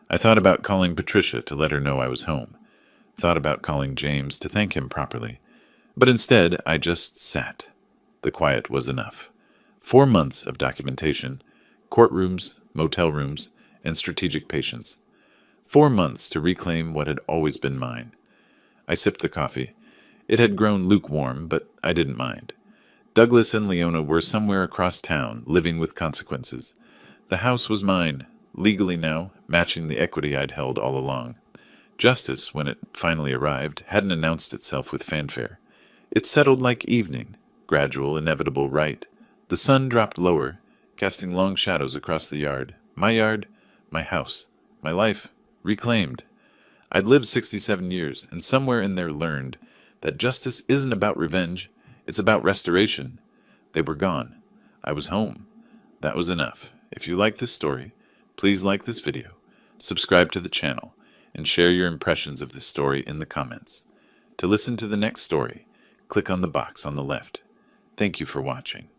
I thought about calling Patricia to let her know I was home. Thought about calling James to thank him properly. But instead, I just sat. The quiet was enough. 4 months of documentation, courtrooms, motel rooms, and strategic patience. 4 months to reclaim what had always been mine. I sipped the coffee. It had grown lukewarm, but I didn't mind. Douglas and Leona were somewhere across town, living with consequences. The house was mine, legally now, matching the equity I'd held all along. Justice, when it finally arrived, hadn't announced itself with fanfare. It settled like evening, gradual, inevitable right. The sun dropped lower, casting long shadows across the yard. My house, my life, reclaimed. I'd lived 67 years, and somewhere in there learned that justice isn't about revenge, it's about restoration. They were gone. I was home. That was enough. If you like this story, please like this video, subscribe to the channel, and share your impressions of this story in the comments. To listen to the next story, click on the box on the left. Thank you for watching.